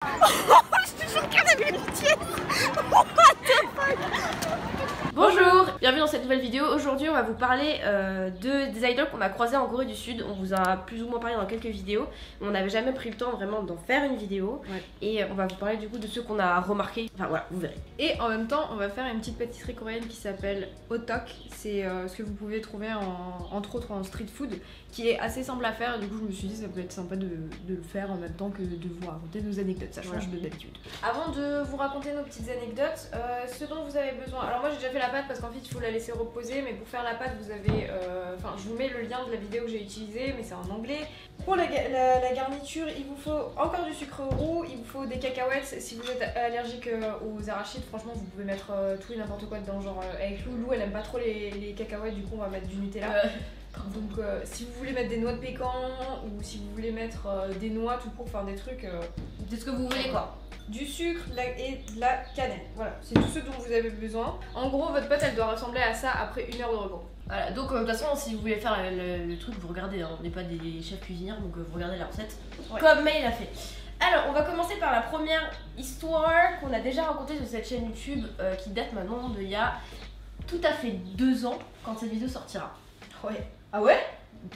Je te jure qu'elle avait une pièce. What the fuck. Bonjour, bienvenue dans cette nouvelle vidéo. Aujourd'hui on va vous parler des idols qu'on a croisés en Corée du Sud. On vous a plus ou moins parlé dans quelques vidéos. On n'avait jamais pris le temps vraiment d'en faire une vidéo. Ouais. Et on va vous parler du coup de ceux qu'on a remarqués. Enfin voilà, vous verrez. Et en même temps, on va faire une petite pâtisserie coréenne qui s'appelle Otok. C'est ce que vous pouvez trouver entre autres en street food, qui est assez simple à faire. Et du coup, je me suis dit ça peut être sympa de le faire en même temps que de vous raconter nos anecdotes. Ça change de d'habitude. Avant de vous raconter nos petites anecdotes, ce dont vous avez besoin. Alors moi j'ai déjà fait la pâte parce qu'en fait il faut la laisser reposer. Mais pour faire la pâte, vous avez, enfin je vous mets le lien de la vidéo que j'ai utilisée, mais c'est en anglais. Pour la garniture, il vous faut encore du sucre roux, il vous faut des cacahuètes. Si vous êtes allergique aux arachides, franchement vous pouvez mettre tout et n'importe quoi dedans. Genre avec Loulou, elle aime pas trop les cacahuètes, du coup on va mettre du Nutella. Donc si vous voulez mettre des noix de pécan ou si vous voulez mettre des noix tout court, enfin des trucs, C'est ce que vous voulez quoi. du sucre et de la cannelle. Voilà, c'est tout ce dont vous avez besoin. En gros, votre pâte elle doit ressembler à ça après 1 heure de repos. Voilà, donc de toute façon si vous voulez faire le truc, vous regardez, hein. On n'est pas des chefs cuisinières, donc vous regardez la recette comme May l'a fait. Alors on va commencer par la première histoire qu'on a déjà racontée sur cette chaîne YouTube qui date maintenant d'il y a tout à fait 2 ans quand cette vidéo sortira. Ouais. Ah ouais?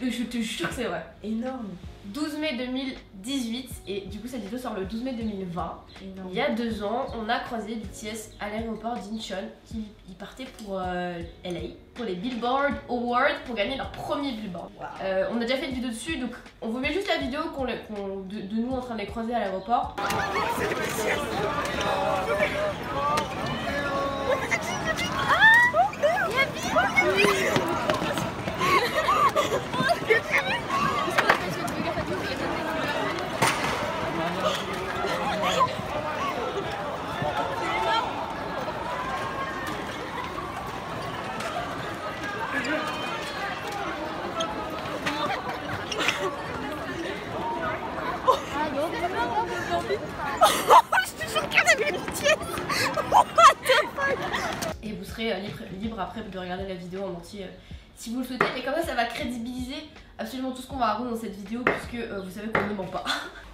Je te jure que c'est vrai. Énorme. 12 mai 2018 et du coup cette vidéo sort le 12 mai 2020. Énorme. Il y a 2 ans, on a croisé BTS à l'aéroport d'Incheon qui partait pour LA pour les Billboard Awards pour gagner leur premier Billboard. Wow. On a déjà fait une vidéo dessus, donc on vous met juste la vidéo de nous en train de les croiser à l'aéroport. Je te jure qu'elle avait une pièce. What the fuck. Et vous serez libre après de regarder la vidéo en entier si vous le souhaitez. Et comme ça va crédibiliser absolument tout ce qu'on va raconter dans cette vidéo puisque vous savez qu'on ne ment pas.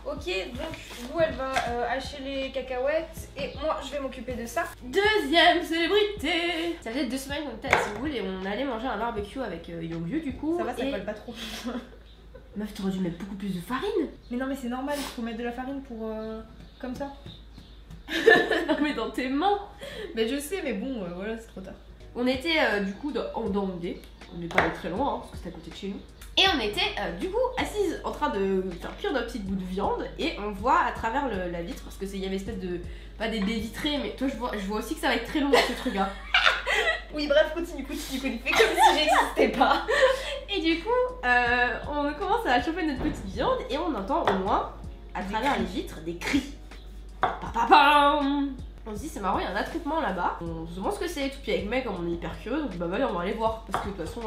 Ok, donc vous elle va hacher les cacahuètes et moi je vais m'occuper de ça. Deuxième célébrité. Ça faisait 2 semaines qu'on était à Séoul et on allait manger un barbecue avec Yongju du coup. Ça va, ça et... colle pas trop. Meuf, t'aurais dû mettre beaucoup plus de farine. Mais non mais c'est normal, il faut mettre de la farine pour comme ça. Non mais dans tes mains. Mais je sais, mais bon voilà, c'est trop tard. On était du coup dans Hongdae. On n'est pas allé très loin hein, parce que c'était à côté de chez nous. Et on était du coup assises en train de faire cuire notre petite bout de viande et on voit à travers la vitre parce que il y avait espèce de pas des baies vitrées mais toi je vois aussi que ça va être très long ce truc hein. Oui bref, continue, fais comme si j'existais pas. Et du coup on commence à chauffer notre petite viande et on entend au loin à travers les vitres des cris. Papapam. On se dit c'est marrant, il y a un attroupement là-bas. On se demande ce que c'est. Tout puis avec mec, comme on est hyper curieux, donc bah allez, on va aller voir parce que de toute façon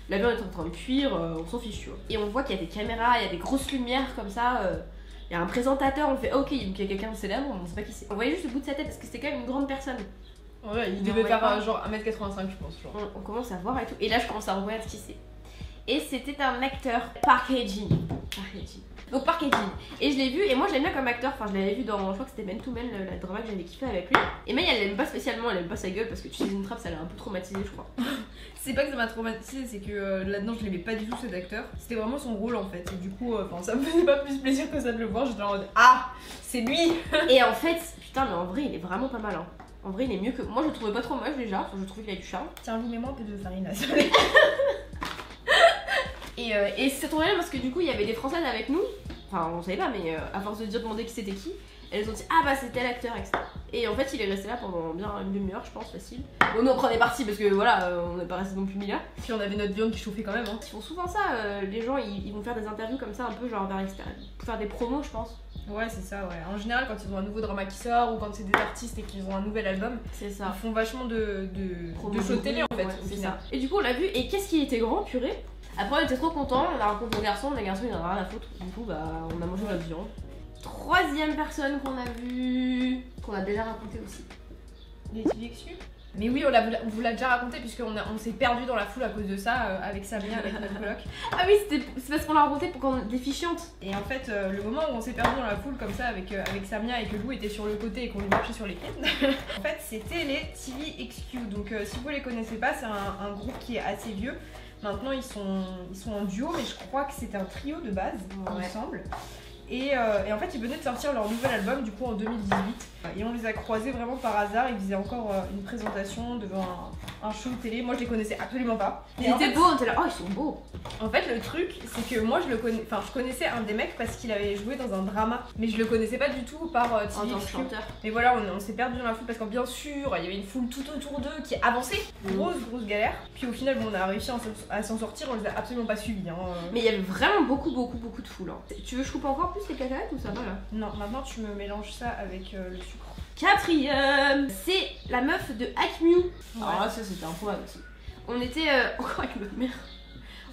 la viande est en train de cuire, on s'en fiche tu vois. Et on voit qu'il y a des caméras, il y a des grosses lumières comme ça. Il y a un présentateur, on fait ok, donc il y a quelqu'un de célèbre, on sait pas qui c'est. On voyait juste le bout de sa tête parce que c'était quand même une grande personne. Ouais, il Non, devait ouais, faire pas. genre 1m85 je pense. Genre. On commence à voir et tout. Et là je commence à reconnaître qui c'est. Et c'était un acteur, Park Hae-jin. Donc Park Hae-jin. Et je l'ai vu, et moi je l'aime bien comme acteur, enfin je l'avais vu dans, je crois que c'était Men to Men, la drama que j'avais kiffé avec lui. Et May elle l'aime pas spécialement, elle aime pas sa gueule parce que tu sais une trappe ça l'a un peu traumatisé je crois. C'est pas que ça m'a traumatisé, c'est que là-dedans je l'aimais pas du tout cet acteur. C'était vraiment son rôle en fait. Et du coup, ça me faisait pas plus plaisir que ça de le voir. J'étais en mode ah, c'est lui. Et en fait, putain mais en vrai il est vraiment pas mal hein. En vrai il est mieux que... Moi je le trouvais pas trop moche déjà, enfin, je trouvais qu'il a du charme. Tiens, vous mets-moi un peu de farine là. Et c'est trop bien parce que du coup il y avait des Françaises avec nous. Enfin on savait pas mais à force de demander qui c'était qui, elles ont dit ah bah c'était l'acteur etc. Et en fait il est resté là pendant bien une demi-heure je pense facile. Bon nous on prenait parti parce que voilà on n'est pas resté non plus 1000 heures. Puis on avait notre viande qui chauffait quand même hein. Ils font souvent ça, les gens ils vont faire des interviews comme ça un peu genre vers l'extérieur. Pour faire des promos je pense. Ouais c'est ça ouais. En général quand ils ont un nouveau drama qui sort ou quand c'est des artistes et qu'ils ont un nouvel album, C'est ça. ils font vachement de show télé en fait. Ouais, au c'est final. ça. Et du coup on l'a vu et qu'est-ce qui était grand purée. Après on était trop contents, on a rencontré le garçon il en a rien à foutre. Du coup bah on a mangé notre viande. Troisième personne qu'on a vue, qu'on a déjà raconté aussi. Les Tilexu. Mais oui, on vous l'a déjà raconté puisqu'on s'est perdu dans la foule à cause de ça avec Samia, avec notre coloc. Ah oui, c'est parce qu'on l'a raconté pour qu'on des fichiantes. Et en fait, le moment où on s'est perdu dans la foule comme ça avec Samia et que Lou était sur le côté et qu'on lui marchait sur les pieds, en fait, c'était les TVXQ. Donc, si vous les connaissez pas, c'est un groupe qui est assez vieux. Maintenant, ils sont en duo, mais je crois que c'était un trio de base, il me semble. Et en fait, ils venaient de sortir leur nouvel album du coup en 2018 et on les a croisés vraiment par hasard. Ils faisaient encore une présentation devant un show télé. Moi, je les connaissais absolument pas. Ils étaient beaux, on était là, oh ils sont beaux. En fait, le truc, c'est que moi, je connaissais un des mecs parce qu'il avait joué dans un drama, mais je le connaissais pas du tout par En tant que chanteur. Mais voilà, on s'est perdu dans la foule parce que bien sûr, il y avait une foule tout autour d'eux qui avançait. Grosse galère. Puis au final, bon, on a réussi à s'en sortir. On les a absolument pas suivis. Hein. Mais il y avait vraiment beaucoup de foule. Hein. Tu veux que je coupe encore plus les cacahuètes ou ça va là? Non, maintenant tu me mélanges ça avec le sucre. Quatrième, c'est la meuf de Hack Mew. Ouais. Alors là, ça c'était un problème aussi. On était encore avec notre mère.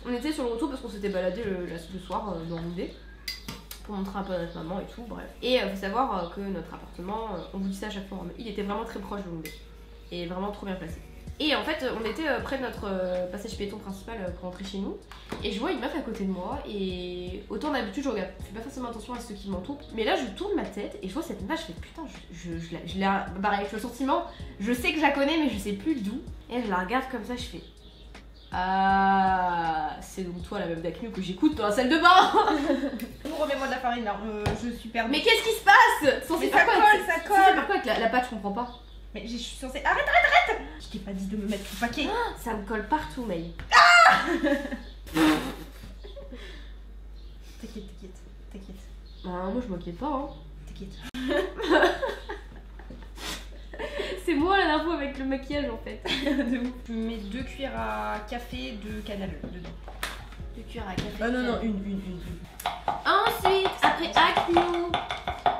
On était sur le retour parce qu'on s'était baladé le soir dans l'idée pour montrer un peu à notre maman et tout, bref. Et faut savoir que notre appartement, on vous dit ça à chaque fois, mais il était vraiment très proche de l'Hongdé et vraiment trop bien placé. Et en fait, on était près de notre passage piéton principal pour rentrer chez nous. Et je vois une meuf à côté de moi. Et autant d'habitude, je fais pas forcément attention à ceux qui m'entourent. Mais là, je tourne ma tête et je vois cette meuf. Je fais putain, je l'ai. Pareil, avec le sentiment, je sais que je la connais, mais je sais plus d'où. Et je la regarde comme ça, je fais. Ah, c'est donc toi la meuf d'Acme que j'écoute dans la salle de bain. Remets-moi de la farine là, je suis perdue. Mais qu'est-ce qui se passe? Mais ça colle. Pourquoi avec la pâte, je comprends pas. Mais je suis censée. Arrête! Je t'ai pas dit de me mettre tout paquet. Ça me colle partout, May. T'inquiète. Moi je m'inquiète pas, hein. T'inquiète. C'est moi la dernière fois avec le maquillage en fait. De ouf. Je mets 2 cuillères à café de cannelle dedans. 2 cuillères à café. Ah non, une. Ensuite, après Hack Mew,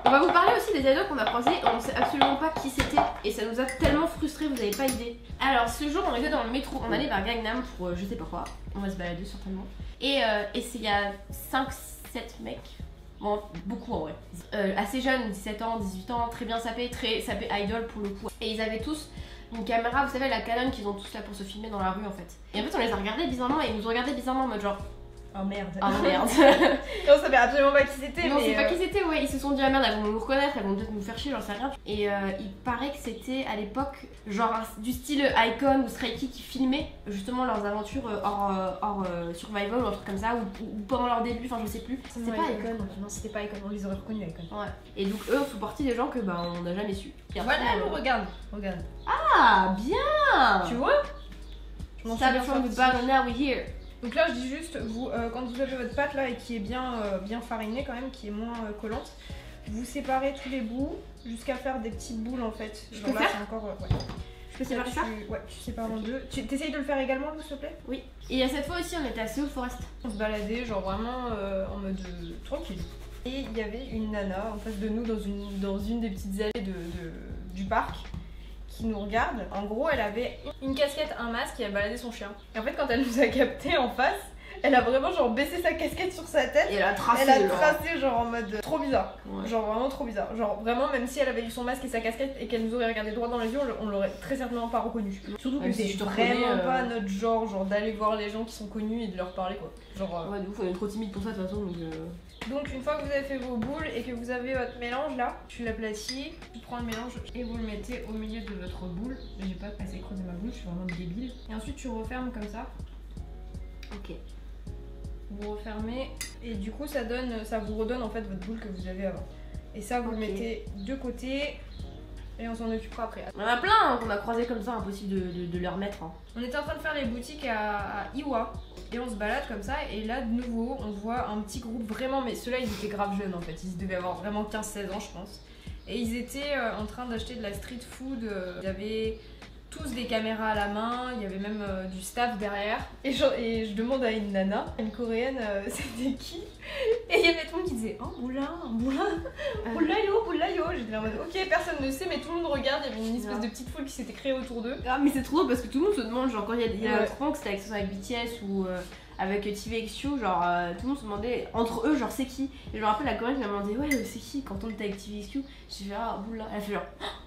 on va vous parler aussi des ados qu'on a croisés. On sait absolument pas qui c'était et ça nous a tellement frustrés, vous avez pas idée. Alors ce jour, on était dans le métro, on allait vers Gangnam pour je sais pas quoi. On va se balader certainement. Et c'est il y a 5-7 mecs. Bon, beaucoup en vrai. Assez jeunes, 17 ans, 18 ans, très bien sapés, très sapés idol pour le coup. Et ils avaient tous une caméra, vous savez, la Canon qu'ils ont tous là pour se filmer dans la rue en fait. Et en fait, on les a regardés bizarrement et ils nous ont regardés bizarrement en mode genre. Oh merde. Oh merde. Et on savait absolument pas qui c'était. Non, mais c'est pas qui c'était, ouais. Ils se sont dit, ah merde, elles vont nous reconnaître, elles vont peut-être nous faire chier, j'en sais rien. Et il paraît que c'était à l'époque, genre du style Icon ou Stray Kids qui filmaient justement leurs aventures hors survival ou un truc comme ça, ou pendant leur début, enfin je sais plus. C'était Ouais, pas Icon. Non, c'était pas Icon, on les aurait reconnus Icon. Ouais. Et donc eux font partie des gens que bah on n'a jamais su. Et après, Voilà, nous regarde. Ah, bien. Tu vois? Je m'en suis bien from the sortie. banana we here. Donc là, je dis juste, vous, quand vous avez votre pâte là et qui est bien farinée quand même, qui est moins collante, vous séparez tous les bouts jusqu'à faire des petites boules en fait. Je Genre peux là, faire c'est encore. Ouais. Je peux séparer ça? Ouais, tu sépares en deux. Tu t'essayes de le faire également, s'il te plaît? Oui. Et cette fois aussi, on était à Seoul Forest. On se baladait, genre vraiment en mode tranquille. Et il y avait une nana en face de nous dans une des petites allées du parc qui nous regarde. En gros, elle avait une casquette, un masque et elle baladait son chien. Et en fait, quand elle nous a capté en face, elle a vraiment genre baissé sa casquette sur sa tête. Et elle a tracé. Elle a tracé genre en mode trop bizarre. Ouais. Genre vraiment trop bizarre. Genre vraiment, même si elle avait eu son masque et sa casquette et qu'elle nous aurait regardé droit dans les yeux, on l'aurait très certainement pas reconnu. Surtout que Même si c'est je te vraiment reconnais, pas notre genre d'aller voir les gens qui sont connus et de leur parler quoi. Genre. Ouais, de ouf, on est trop timide pour ça de toute façon. Donc une fois que vous avez fait vos boules et que vous avez votre mélange là, tu l'aplatis, tu prends le mélange et vous le mettez au milieu de votre boule. J'ai pas assez creusé ma boule, je suis vraiment débile. Et ensuite tu refermes comme ça. Ok. Vous refermez et du coup ça vous redonne en fait votre boule que vous avez avant. Et ça vous le mettez de côté et on s'en occupera après. On en a plein qu'on a croisé comme ça, impossible de les remettre. Hein. On était en train de faire les boutiques à Iwa et on se balade comme ça et là de nouveau on voit un petit groupe vraiment, mais ceux-là ils étaient grave jeunes en fait, ils devaient avoir vraiment 15-16 ans je pense. Et ils étaient en train d'acheter de la street food, il y avait tous des caméras à la main, il y avait même du staff derrière. Et je demande à une nana, une coréenne, c'était qui? Et il y avait tout le monde qui disait oh boulin, boulayo. J'étais en mode ok, personne ne sait, mais tout le monde regarde. Il y avait une espèce de petite foule qui s'était créée autour d'eux. Ah, mais c'est trop drôle parce que tout le monde se demande, genre quand il y a Ouais. trop que c'était avec BTS ou avec TVXQ, genre tout le monde se demandait entre eux, genre c'est qui? Et je me rappelle la coréenne qui m'a demandé ouais, c'est qui? Quand on était avec TVXQ, j'ai fait ah boulin. Elle a fait genre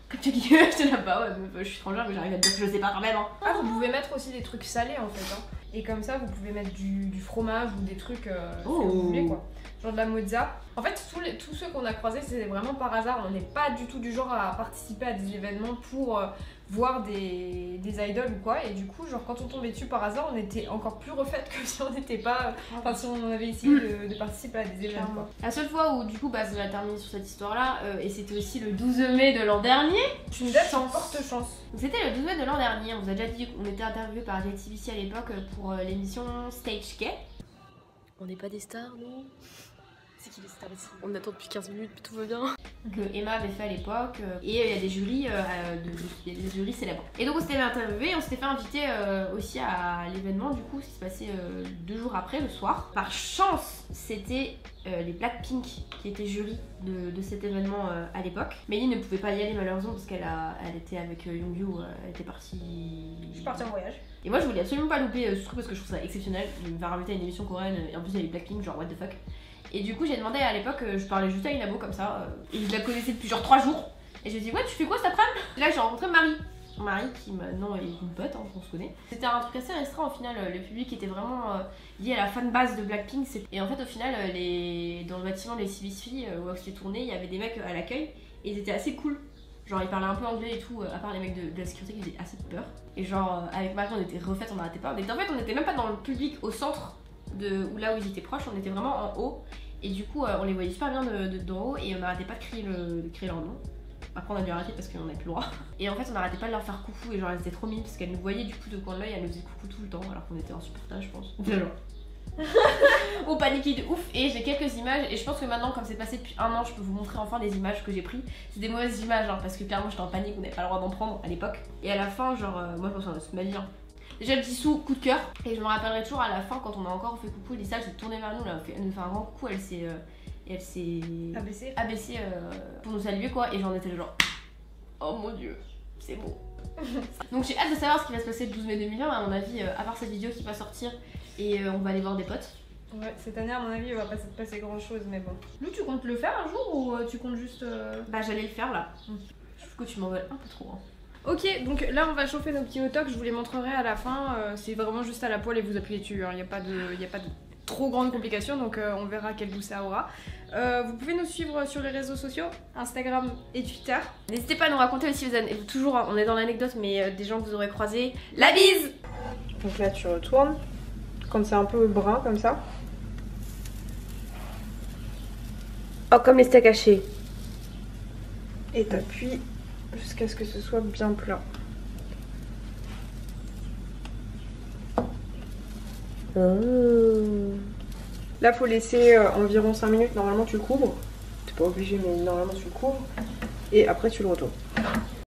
Comme tu dis, j'étais là-bas, ouais, je suis étrangère, mais j'arrive à te dire que je sais pas quand même. Hein. Ah, vous pouvez mettre aussi des trucs salés en fait. Hein. Et comme ça, vous pouvez mettre du fromage ou des trucs que vous voulez quoi. Genre de la mozza. En fait, tous ceux qu'on a croisés, c'était vraiment par hasard. On n'est pas du tout du genre à participer à des événements pour voir des idoles ou quoi. Et du coup, genre quand on tombait dessus par hasard, on était encore plus refaites que si on n'était pas. Enfin, si on avait essayé de participer à des événements quoi. La seule fois où du coup, bah, ça va terminer sur cette histoire-là, et c'était aussi le 12 mai de l'an dernier. Une date en forte chance. C'était le 12 mai de l'an dernier. On vous a déjà dit qu'on était interviewé par JTBC à l'époque pour l'émission Stage K. On n'est pas des stars, nous. C'est qui les stars ici? On attend depuis 15 minutes, puis tout va bien. Que Emma avait fait à l'époque, et il y a des jurys, il y a des jurys célèbres. Et donc on s'était interviewé, on s'était fait inviter aussi à l'événement du coup, qui se passait 2 jours après, le soir. Par chance, c'était les Blackpink qui étaient jury de cet événement à l'époque. Mélie ne pouvait pas y aller malheureusement parce qu'elle était avec Youngju, elle était partie... Je suis partie en voyage. Et moi je voulais absolument pas louper ce truc parce que je trouve ça exceptionnel. Je me faire inviter à une émission coréenne et en plus il y a les Blackpink, genre what the fuck. Et du coup j'ai demandé à l'époque, je parlais juste à une abo comme ça, et je la connaissais depuis genre 3 jours. Et je lui ai dit ouais tu fais quoi cet après-midi? Là j'ai rencontré Marie. Marie qui maintenant est une pote, hein, qu'on se connaît. C'était un truc assez restreint au final, le public était vraiment lié à la fanbase de Blackpink. Et en fait au final, dans le bâtiment des CBC où c'était tourné, il y avait des mecs à l'accueil et ils étaient assez cool. Genre ils parlaient un peu anglais et tout, à part les mecs de la sécurité qui faisaient assez peur. Et genre avec Marie on était refaites, on n'arrêtait pas. On était même pas dans le public au centre où là où ils étaient proches, on était vraiment en haut. Et du coup on les voyait super bien d'en haut et on n'arrêtait pas de crier leur nom. Après on a dû arrêter parce qu'on n'avait plus le droit. Et en fait on n'arrêtait pas de leur faire coucou et genre elles étaient trop mimes parce qu'elles nous voyaient du coup de coin de l'œil, elles nous faisaient coucou tout le temps alors qu'on était insupportables je pense. On paniquait de ouf et j'ai quelques images et je pense que maintenant comme c'est passé depuis 1 an je peux vous montrer enfin des images que j'ai prises. C'est des mauvaises images hein, parce que clairement j'étais en panique, on n'avait pas le droit d'en prendre à l'époque. Et à la fin genre moi je me souviens de toute ma vie hein. Déjà le Jisoo, coup de cœur. Et je me rappellerai toujours à la fin quand on a encore fait coucou, Lisa elle s'est tournée vers nous, elle nous fait un grand coucou, elle s'est abaissée pour nous saluer quoi. Et j'en étais genre oh mon dieu, c'est beau. Donc j'ai hâte de savoir ce qui va se passer le 12 mai 2020 à mon avis, à part cette vidéo qui va sortir et on va aller voir des potes. Ouais, cette année à mon avis il va pas se passer grand chose mais bon. Nous tu comptes le faire un jour ou tu comptes juste... Bah j'allais le faire là. Je trouve que tu m'en veux un peu trop hein. Ok, donc là on va chauffer nos petits hot dogs, je vous les montrerai à la fin, c'est vraiment juste à la poêle et vous appuyez dessus, il n'y a pas de trop grande complication, donc on verra quel goût ça aura. Vous pouvez nous suivre sur les réseaux sociaux, Instagram et Twitter. N'hésitez pas à nous raconter aussi, toujours on est dans l'anecdote, mais des gens que vous aurez croisés. La bise! Donc là tu retournes, quand c'est un peu brun comme ça. Oh comme les steaks hachés. Et t'appuies jusqu'à ce que ce soit bien plat. Là faut laisser environ 5 minutes, normalement tu le couvres. T'es pas obligé mais normalement tu le couvres. Et après tu le retournes.